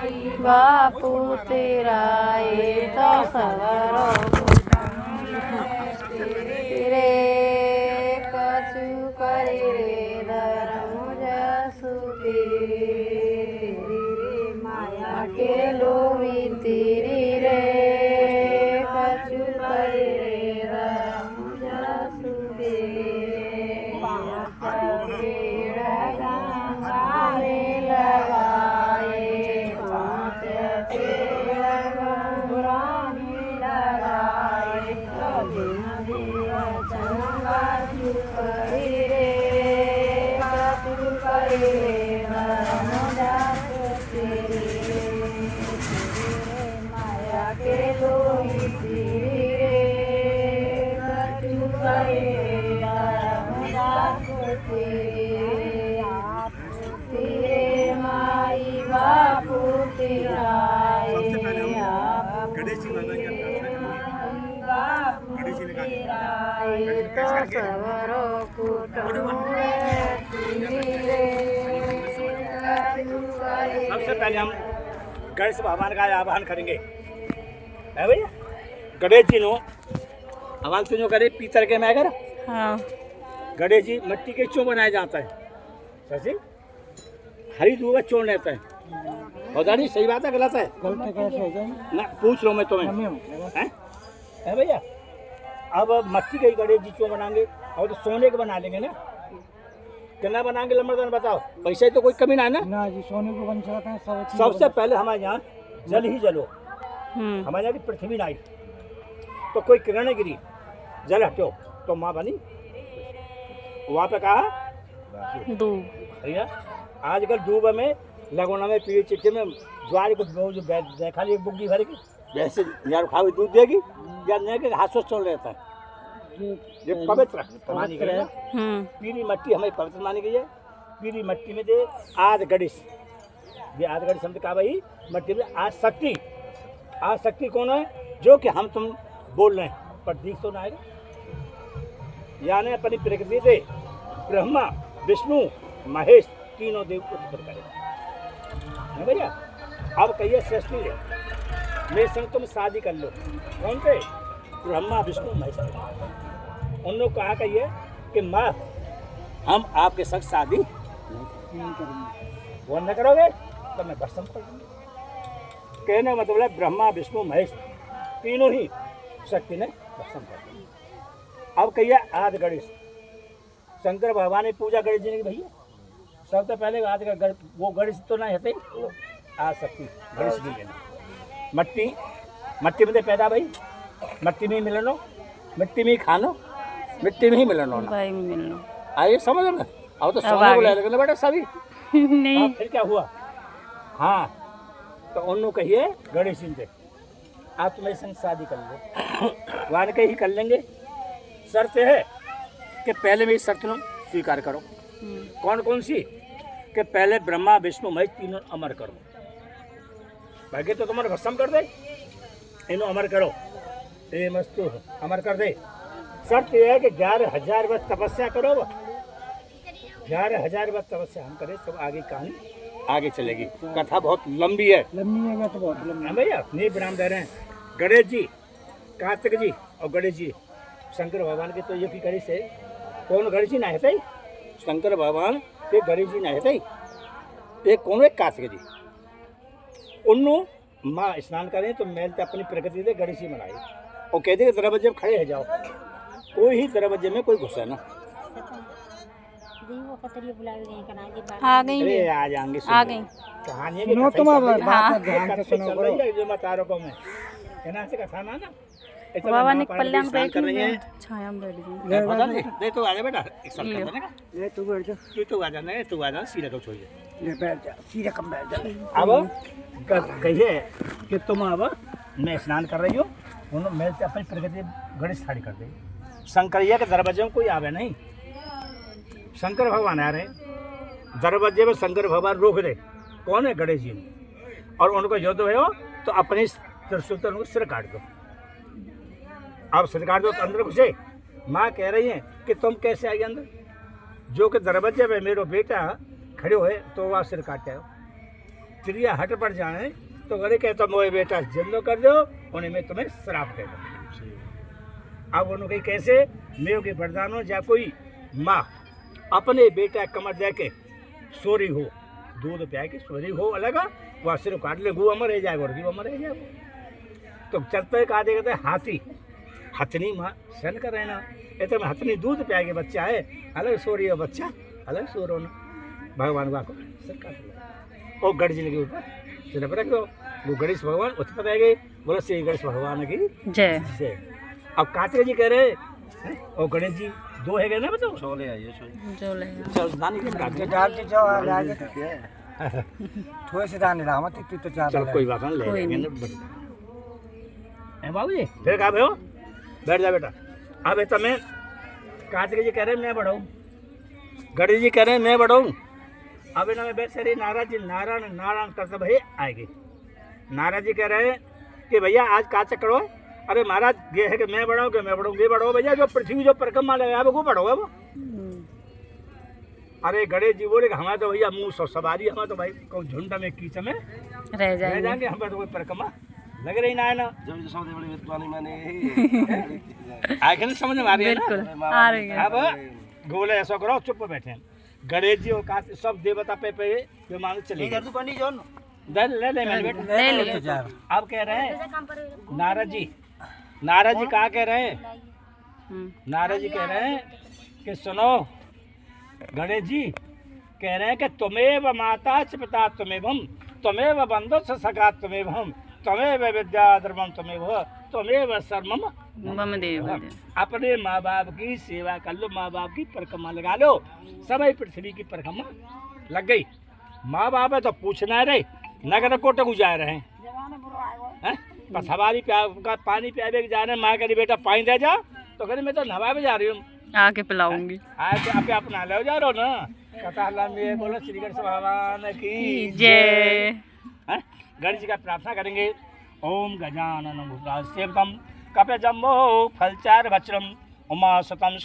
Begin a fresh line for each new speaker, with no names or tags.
बापू तेरा ये तो सगरो रे कछु करे रे धर्म जसु माया के लोभी तेरी रे कछु करे रे धर्म जसु
सबसे पहले हम गणेश भगवान का आवाहन करेंगे है भैया। गणेश जी नो आवाहन तो जो करे पीतल के मैगर।
हाँ
गणेश जी मिट्टी के क्यों बनाया जाता है? सची हरी दूध का चोर रहता है। होता नहीं सही बात है गलत है? ना पूछ लो मैं तुम्हें है भैया। अब मट्टी के गणेश जी क्यों बनाएंगे? और तो सोने के बना लेंगे ना। कितना बनाएंगे लंबरदान बताओ? पैसे तो कोई कमी ना है ना
जी, सोने को बन सकते हैं।
सबसे पहले हमारे यहाँ जल ही जलो। हमारे यहाँ की पृथ्वी नहीं तो कोई किरण नहीं गिरी, जल हटो तो माँ बनी। वहाँ पे कहा
दूब
भैया। आजकल दूब में लगोना में पीले चिट्ठे में ज्वार को जो देखा ली बुग्गी भर की वैसे यार खाओ दूध देगी या नहीं के हाथों चल रहता है। ये पवित्र मानी गई है। पीली मट्टी हमें पवित्र मानी गई है। पीली मट्टी में दे आद गणेश, ये आद गणेश शब्द का भाई मट्टी में आज शक्ति। आज शक्ति कौन है? जो कि हम तुम बोल रहे हैं पर दिख तो ना है। यानी अपनी प्रकृति से ब्रह्मा विष्णु महेश तीनों देव उत्पन्न करें भैया। अब कहिए सृष्टि है मेरे संग तुम शादी कर लो। कौन से? ब्रह्मा विष्णु महेश। उन लोग कहा कहिए कि माँ हम आपके संग शादी नहीं करेंगे। वो न करोगे तो मैं भस्म कर दूंगी। कहने का मतलब है ब्रह्मा विष्णु महेश तीनों ही शक्ति ने भस्म कर दिया। अब कहिए आदि गणेश। शंकर भगवान ने पूजा गणेश जी ने भैया। सबसे पहले आज का वो गणेश तो नहीं है आ सकती गणेश जी के मट्टी मट्टी में पैदा भाई। मट्टी में ही मिलनो, मिट्टी में ही खानो, मिट्टी में ही मिलनो ना। आइए समझ में। अब तो सोने को ले लेंगे बेटा सभी नहीं। फिर क्या हुआ? हाँ तो उन लोग कहिए गणेश जी से आप तुम्हारे संग शादी कर लो। वान के ही कर लेंगे। शर्त है कि पहले मेरी शर्त लो स्वीकार करो। कौन कौन सी? कि पहले ब्रह्मा विष्णु महेश तीनों अमर करो। बाकी तो तुम्हारे भस्म कर दे। इन्हों अमर करो ये मस्तु अमर कर दे। शर्त यह है कि 11,000 वर्ष तपस्या करो। 11,000 वर्ष तपस्या हम करें तब आगे कहानी आगे चलेगी। कथा बहुत लंबी है।
तो बहुत लंबी
है भैया। नहीं विराम दे रहे हैं। गणेश जी कार्तिक जी और गणेश जी शंकर भगवान के तो ये गणेश है। कौन गणेश जी ना है? शंकर भगवान के गणेश जी ना है। एक कौन है? कार्तिक जी। उन्होंने माँ स्नान करें तो मैल अपनी प्रकृति से गणेश जी मनाए और कहते कि दरवाजे में खड़े हो जाओ। कोई ही दरवाजे में कोई घुसा ना।
आ गई
अरे आ जाएंगे
आ गई
कहानी
सुनो तुम अब बात ध्यान से सुनो
चल रही है जो मैं तारों में कहना से कथा ना
बाबा ने पल्ले में बैठ रही छाया में बैठ गई।
पता नहीं दे तो आ जा बेटा एक साल कर देना।
ये तू बैठ जा।
तू आ जाना तू आ जा सीधा को छोड़ दे।
ले बैठ जा सीधा कम बैठ जा।
अब कहिए कि तुम अब मैं स्नान कर रही हूँ। उन्होंने मैं अपनी प्रकृति गणेश थाड़ी कर दी। शंकरिया के दरवाजे में कोई आवे नहीं। शंकर भगवान आ रहे दरवाजे में। शंकर भगवान रोक दे। कौन है? गणेश जी। और उनको युद्ध हो तो अपने त्रिशूल से उनको सिर काट दो। अब सिर काट दो तो अंदर घुसे। माँ कह रही है कि तुम कैसे आई अंदर? जो कि दरवाजे में मेरा बेटा खड़े हुए तो वह सिर काट आओ। त्रिया हट पड़ जाए तो गणे कहता मोए बेटा जिंदो कर दो उन्हें मैं तुम्हें श्राप दे दूँ। अब उन्होंने कही कैसे मेरे के वरदानो जा कोई माँ अपने बेटा कमर दे के सोरी हो दूध प्या के सोरी हो अलग वह सिर्फ काट ले गु अमर रह जाएगा और अमर रह जाएगा। तो चलते कहा दे कहते हाथी हथनी माँ सहन कर रहे ना ऐसे में हथनी दूध प्या के बच्चा है अलग सोरी है बच्चा अलग सो रो ना भगवान को सिर काट लो और गणेश जी के ऊपर सिर पर रखो वो गणेश भगवान उत्तर पर गए बोलो श्री गणेश भगवान की
जय।
जय। अब कातरे जी कह रहे हैं और गणेश जी दो है गए ना बताओ छोले आइए
जो ले
चल नानी के काट
डाल के जाओ आगे थोड़े से दाने लावा तो चार
चल कोई बात नहीं ले
कोई
लेंगे
नहीं।
ए बाबू जी फिर कहा भाई हो बैठ जा बेटा अब ये मैं कातरे जी कह रहे हैं मैं बढ़ाऊँ गणेश जी कह रहे हैं मैं बढ़ाऊँ अब इन्हें में बैठ रही नाराज जी नारायण नारायण करते भाई आएगी। नाराज जी कह रहे हैं कि भैया आज का चक्कर हो अरे महाराज ये है कि मैं बढ़ाऊँ ये बढ़ाओ भैया जो पृथ्वी जो परिक्रमा लगा वो बढ़ो है वो। अरे गणेश जी बोले हमारे तो भैया मुँह सौ सवारी हमारे तो भाई को झुंड में कीच में
रह जाएंगे।
जाएंगे हमें तो कोई परिक्रमा लग रही ना है ना आखिर समझ में आ रही है
बिल्कुल
ना।
आ रही है।
अब गोले ऐसा करो चुप बैठे हैं गणेश जी और काश सब देवता पे विमान चले गए। ले ले मैंने बेटा
ले ले
अब कह रहे हैं नारद जी कहा कह रहे हैं नारद जी कह रहे हैं कि सुनो गणेश जी कह रहे हैं कि तुम्हें माता च पिता तुम्हें बंधु सखा तुम्हें विद्या द्रवम तुम्हें सर्वम
मम देव
अपने माँ बाप की सेवा कर लो माँ बाप की परिक्रमा लगा लो समय पृथ्वी की परिक्रमा लग गई। माँ बाप है तो पूछना है रे नगर कोटक जा रहे हैं बस हमारी पानी प्यावे जा रहे हैं। माँ करी बेटा पानी दे जा तो करी मैं तो नवा में जा रही हूँ
आके पिलाऊंगी।
आज आप अपना ले जा रहे हो ना कथा में बोलो श्री गणेश भगवान की
जय।
गणेश जी का प्रार्थना करेंगे। ओम गजानन भूतसेवतम कपे जम्बो फलचार वज्रम उमा सतम